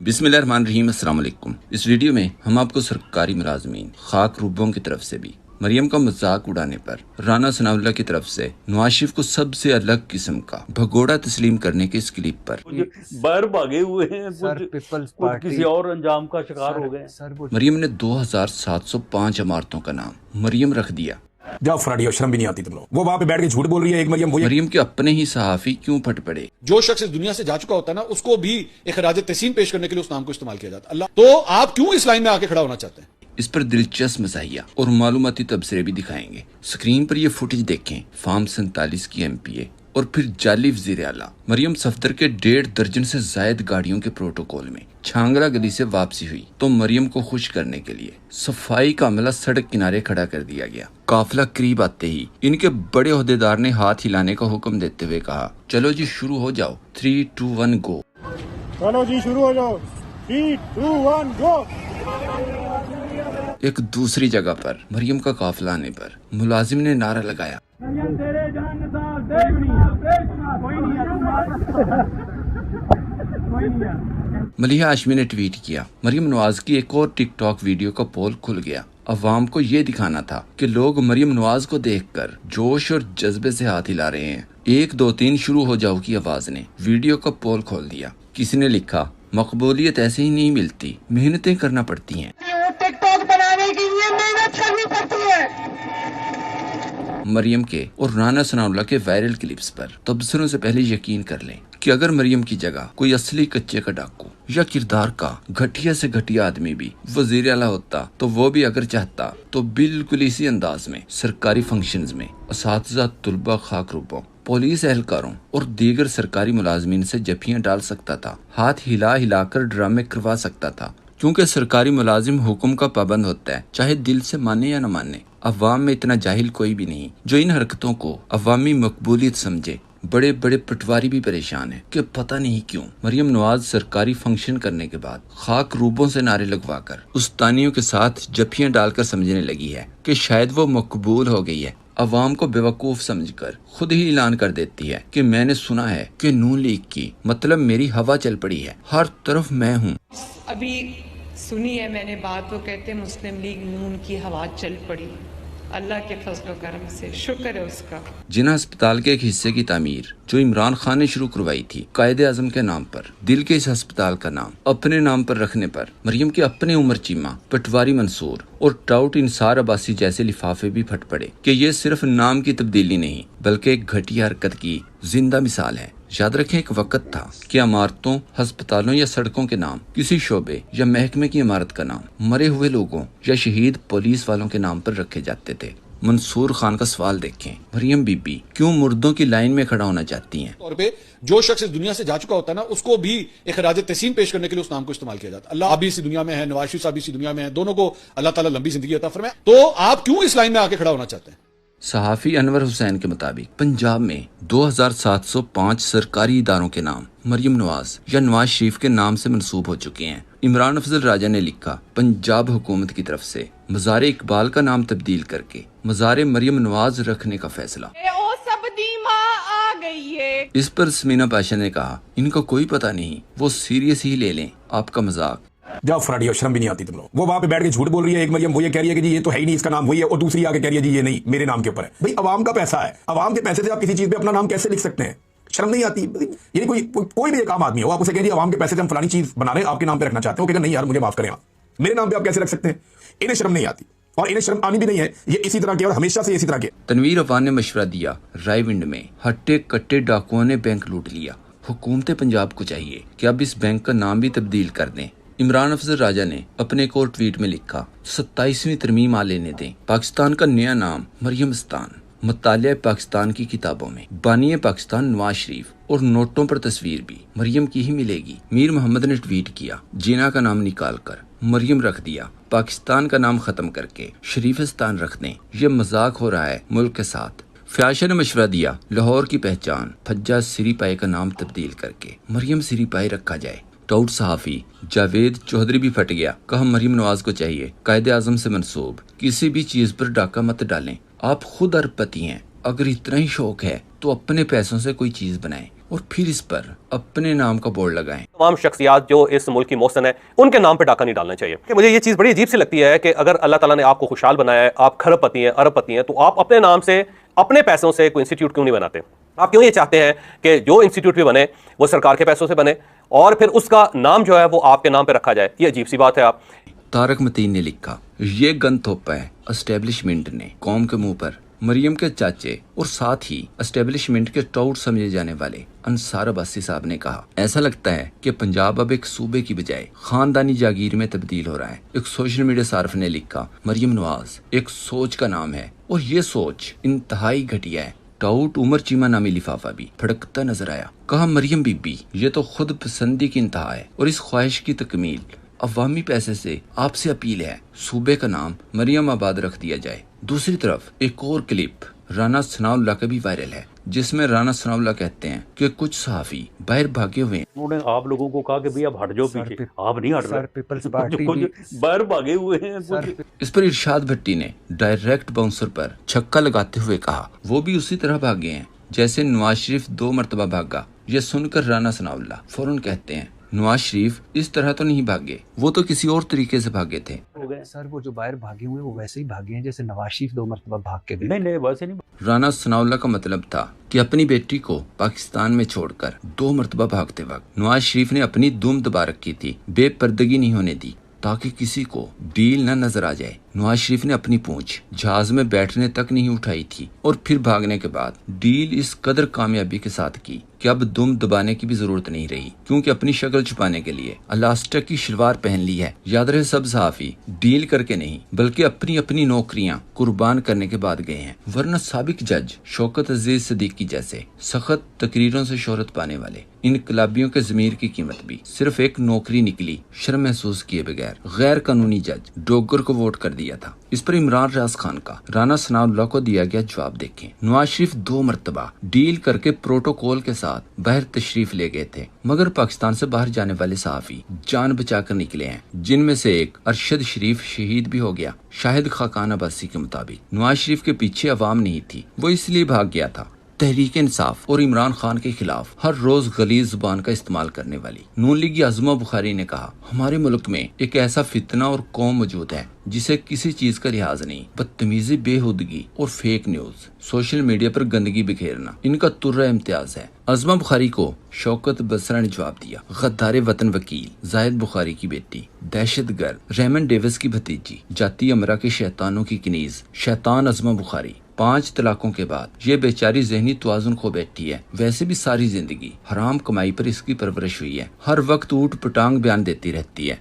बिस्मिल्लाहिर्रहमानिर्रहीम। अस्सलाम वालेकुम। इस वीडियो में हम आपको सरकारी मुलाजमीन खाक रूबों की तरफ से भी मरियम का मजाक उड़ाने पर राना सनाउल्लाह की तरफ से नवाज शरीफ को सबसे अलग किस्म का भगोड़ा तस्लीम करने के इस क्लिप पर बाहर भागे हुए हैं, कुछ किसी और अंजाम का शिकार हो गए। मरियम ने 2705 इमारतों का नाम मरियम रख दिया। जाओ फराडियो, शर्म भी नहीं आती तुम लोग। वो वहां पे बैठ के झूठ बोल रही है एक मरियम के अपने ही सहाफी क्यों फट पड़े। जो शख्स इस दुनिया से जा चुका होता है ना, उसको भी एक खराज तहसीन पेश करने के लिए उस नाम को इस्तेमाल किया जाता है। अल्लाह, तो आप क्यों इस लाइन में आके खड़ा होना चाहते हैं? इस पर दिलचस्प मज़ाहिया और मालूमाती तबसरे भी दिखाएंगे। स्क्रीन पर ये फुटेज देखें। फार्म 47 की MPA और फिर जाली वज़ीर आला मरियम सफदर के 1.5 दर्जन से जायद गाड़ियों के प्रोटोकॉल में छांगला गली से वापसी हुई तो मरियम को खुश करने के लिए सफाई का अमला सड़क किनारे खड़ा कर दिया गया। काफिला करीब आते ही इनके बड़े ओहदेदार ने हाथ हिलाने का हुक्म देते हुए कहा, चलो जी शुरू हो जाओ, 3, 2, 1 गो। चलो जी शुरू हो जाओ, 3, 2, 1 गो। एक दूसरी जगह पर मरियम का काफिला आने पर मुलाजिम ने नारा लगाया, मलिहा हाशमी ने ट्वीट किया। मरियम नवाज की एक और टिकटॉक वीडियो का पोल खुल गया। अवाम को ये दिखाना था कि लोग मरियम नवाज को देखकर जोश और जज्बे से हाथ हिला रहे हैं। 1, 2, 3 शुरू हो जाओ की आवाज ने वीडियो का पोल खोल दिया। किसी ने लिखा, मकबूलियत ऐसे ही नहीं मिलती, मेहनतें करना पड़ती हैं। टिकटॉक बनाने के लिए मेहनत करनी पड़ती है। मरियम के और राना सनाउल्लाह के वायरल क्लिप्स पर तबसरों से पहले यकीन कर लें कि अगर मरियम की जगह कोई असली कच्चे का डाकू या किरदार का घटिया से घटिया आदमी भी वजीर आला होता तो वो भी अगर चाहता तो बिल्कुल इसी अंदाज में सरकारी फंक्शंस में असातिज़ा, तुलबा, खाक रूबों, पुलिस एहलकारों और दीगर सरकारी मुलाजमीन से जफियां डाल सकता था, हाथ हिला हिलाकर ड्रामे करवा सकता था। क्योंकि सरकारी मुलाजिम हुक्म का पाबंद होता है, चाहे दिल से माने या न माने। अवाम में इतना जाहिल कोई भी नहीं जो इन हरकतों को अवामी मकबूलियत समझे। बड़े बड़े पटवारी भी परेशान हैं कि पता नहीं क्यों मरियम नवाज सरकारी फंक्शन करने के बाद खाक रूबों से नारे लगवाकर उस्तानियों के साथ जफियां डालकर समझने लगी है कि शायद वो मकबूल हो गई है। अवाम को बेवकूफ समझकर खुद ही ऐलान कर देती है कि मैंने सुना है कि नून लीग की मतलब मेरी हवा चल पड़ी है, हर तरफ मैं हूँ। अभी सुनी है मैंने बात, वो कहते मुस्लिम लीग नून की हवा चल पड़ी। अल्लाह के फजल करम से शुक्र है उसका। जिना अस्पताल के एक हिस्से की तामीर जो इमरान खान ने शुरू करवाई थी कायदे आजम के नाम पर, दिल के इस अस्पताल का नाम अपने नाम पर रखने पर मरियम के अपने उमर चीमा, पटवारी मंसूर और टाउट इंसार अब्बासी जैसे लिफाफे भी फट पड़े कि ये सिर्फ नाम की तब्दीली नहीं बल्कि एक घटिया हरकत की जिंदा मिसाल है। याद रखें, एक वक्त था कि इमारतों, अस्पतालों या सड़कों के नाम किसी शोबे या महकमे की इमारत का नाम मरे हुए लोगों या शहीद पुलिस वालों के नाम पर रखे जाते थे। मंसूर खान का सवाल देखें, मरियम बीबी क्यों मुर्दों की लाइन में खड़ा होना चाहती हैं? तौर पे जो शख्स इस दुनिया से जा चुका होता है ना, उसको भी एक खराज तहसीन पेश करने के लिए उस नाम को इस्तेमाल किया जाता है। अल्लाह, आप भी इसी दुनिया में है, नवाज शरीफ साहब भी इसी दुनिया में है, दोनों को अल्लाह ताला लंबी जिंदगी अता फरमाए। तो आप क्यों इस लाइन में आके खड़ा होना चाहते हैं? सहाफी अनवर हुसैन के मुताबिक पंजाब में 2705 सरकारी इदारों के नाम मरियम नवाज या नवाज शरीफ के नाम से मंसूब हो चुके हैं। इमरान अफजल राजा ने लिखा, पंजाब हुकूमत की तरफ से मज़ार इकबाल का नाम तब्दील करके मज़ार मरियम नवाज रखने का फैसला। आ गई है। इस पर समीना पाशा ने कहा, इनका कोई पता नहीं, वो सीरियस ही ले लें आपका मजाक। जाओ फराडियो, शर्म भी नहीं आती तुम लोग। वो वहां पे बैठ के झूठ बोल रही है एक मरियम, वो ये कह रही है कि जी ये तो है ही नहीं, इसका नाम वही है, और दूसरी आके कह रही है जी ये नहीं, मेरे नाम के ऊपर है। भाई अवाम का पैसा है, अवाम के पैसे से आप किसी चीज पे अपना नाम कैसे लिख सकते हैं? शर्म नहीं आती? ये कोई भी एक आम आदमी हो, आप उसे कह दिए अवाम के पैसे से हम फलानी चीज बना रहे हैं, आपके नाम पे रखना चाहते हो, कहेगा नहीं यार मुझे माफ करें, आप मेरे नाम पे आप कैसे रख सकते हैं? इन्हें शर्म नहीं आती और इन्हें शर्म आनी भी नहीं है। ये इसी तरह के और हमेशा से इसी तरह के। तनवीर अफान ने मशवरा दिया, रायविंड में हट्टे कट्टे डाकुओं ने बैंक लूट लिया। हुकूमत पंजाब को चाहिए कि अब इस बैंक का नाम भी तब्दील कर दें। इमरान अफजल राजा ने अपने एक और ट्वीट में लिखा, 27वीं तरमीम आ लेने दें, पाकिस्तान का नया नाम मरियमस्तान, मुतालिया पाकिस्तान की किताबों में बानिए पाकिस्तान नवाज शरीफ और नोटों पर तस्वीर भी मरियम की ही मिलेगी। मीर मोहम्मद ने ट्वीट किया, जीना का नाम निकाल कर मरियम रख दिया, पाकिस्तान का नाम खत्म करके शरीफिस्तान रख दें, ये मजाक हो रहा है मुल्क के साथ। फ्याशा ने मशवरा दिया, लाहौर की पहचान फज्जा सिरीपाई का नाम तब्दील करके मरियम सिरीपाई रखा जाए। टाउट सहाफी जावेद चौधरी भी फट गया, कहा मरियम नवाज को चाहिए कायदे आजम से मंसूब किसी भी चीज पर डाका मत डालें, आप खुद अरबपति हैं, अगर इतना ही शौक है तो अपने पैसों से कोई चीज बनाएं, और फिर इस पर अपने नाम का बोर्ड लगाएं। तमाम शख्सियात जो इस मुल्क की मोहसिन है उनके नाम पे डाका नहीं डालना चाहिए। कि मुझे ये चीज़ बड़ी अजीब सी लगती है कि अगर अल्लाह ताला ने आपको खुशहाल बनाया है, आप खरबपति हैं, अरबपति हैं, तो आप अपने नाम से अपने पैसों से कोई इंस्टीट्यूट क्यों नहीं बनाते? आप क्यों ये चाहते हैं कि जो इंस्टीट्यूट भी बने वो सरकार के पैसों से बने और फिर उसका नाम जो है वो आपके नाम पे रखा जाए? ये अजीब सी बात है। आप तारक मतीन ने लिखा, ये गन थोपा है एस्टेब्लिशमेंट ने कौम के मुंह पर। मरियम के चाचे और साथ ही एस्टेब्लिशमेंट के टाउट समझे जाने वाले अंसार अब्बासी साहब ने कहा, ऐसा लगता है कि पंजाब अब एक सूबे की बजाय खानदानी जागीर में तब्दील हो रहा है। एक सोशल मीडिया सार्फ ने लिखा, मरियम नवाज एक सोच का नाम है और ये सोच इंतहाई घटिया है। टाउट उमर चीमा नामी लिफाफा भी फड़कता नजर आया। कहा, मरियम बीबी ये तो खुद पसंदी की इंतहा है और इस ख्वाहिश की तकमील अवामी पैसे से आपसे अपील है, सूबे का नाम मरियम आबाद रख दिया जाए। दूसरी तरफ एक और क्लिप राना सनाउल्लाह का भी वायरल है, जिसमें राना सनाउल्लाह कहते हैं कि कुछ सहाफी बाहर भागे हुए हैं। उन्होंने आप लोगों को कहा कि भैया हट जाओ पीछे, आप नहीं हट रहे, पीपल्स पार्टी कुछ बाहर भागे हुए हैं कुछ। इस पर इरशाद भट्टी ने डायरेक्ट बाउंसर पर छक्का लगाते हुए कहा, वो भी उसी तरह भागे हैं जैसे नवाज शरीफ 2 मरतबा भागा। ये सुनकर राना सनाउल्लाह फौरन कहते हैं, नवाज शरीफ इस तरह तो नहीं भागे, वो तो किसी और तरीके से भागे थे। सर वो जो बाहर भागे हुए वो वैसे ही भागे हैं जैसे नवाज शरीफ 2 मरतबा भाग के गए। नहीं वैसे नहीं। राना सनाउल्लाह का मतलब था कि अपनी बेटी को पाकिस्तान में छोड़कर 2 मरतबा भागते वक्त नवाज शरीफ ने अपनी दुम दबा रखी थी, बेपर्दगी नहीं होने दी ताकि किसी को डील न नजर आ जाए। नवाज शरीफ ने अपनी पूंछ जहाज में बैठने तक नहीं उठाई थी और फिर भागने के बाद डील इस कदर कामयाबी के साथ की कि अब दुम दबाने की भी जरूरत नहीं रही, क्योंकि अपनी शक्ल छुपाने के लिए अलास्टिक की शलवार पहन ली है। याद रहे, सब सहाफी डील करके नहीं बल्कि अपनी अपनी नौकरियां कुर्बान करने के बाद गए हैं, वरना साबिक जज शौकत अजीज सिद्दीकी जैसे सख्त तकरीरों से शोहरत पाने वाले इनकलाबियों के ज़मीर की कीमत भी सिर्फ एक नौकरी निकली, शर्म महसूस किए बगैर गैर कानूनी जज डोगर को वोट कर दिया था। इस पर इमरान रियाज खान का राना सनाउल्लाह को दिया गया जवाब देखें। नवाज शरीफ 2 मरतबा डील करके प्रोटोकॉल के साथ बाहर तशरीफ ले गए थे, मगर पाकिस्तान से बाहर जाने वाले सहाफी जान बचाकर निकले हैं, जिनमें से एक अरशद शरीफ शहीद भी हो गया। शाहिद खाकान अब्बासी के मुताबिक नवाज शरीफ के पीछे अवाम नहीं थी, वो इसलिए भाग गया था। तहरीक इंसाफ और इमरान खान के खिलाफ हर रोज गलीज जुबान का इस्तेमाल करने वाली नून लीगी आज़मा बुखारी ने कहा, हमारे मुल्क में एक ऐसा फितना और कौम मौजूद है जिसे किसी चीज का लिहाज नहीं, बदतमीजी, बेहुदगी और फेक न्यूज, सोशल मीडिया पर गंदगी बिखेरना इनका तुर्रा इम्तियाज है। आज़मा बुखारी को शौकत बसरा ने जवाब दिया, गद्दार वतन वकील जाहिद बुखारी की बेटी, दहशतगर्द रेमन डेविस की भतीजी, जाती अमरा के शैतानों की कनीज शैतान आज़मा बुखारी 5 तलाकों के बाद ये बेचारी ज़हनी तवाज़ुन खो बैठी है। वैसे भी सारी जिंदगी हराम कमाई पर इसकी परवरिश हुई है, हर वक्त ऊट पटांग बयान देती रहती है।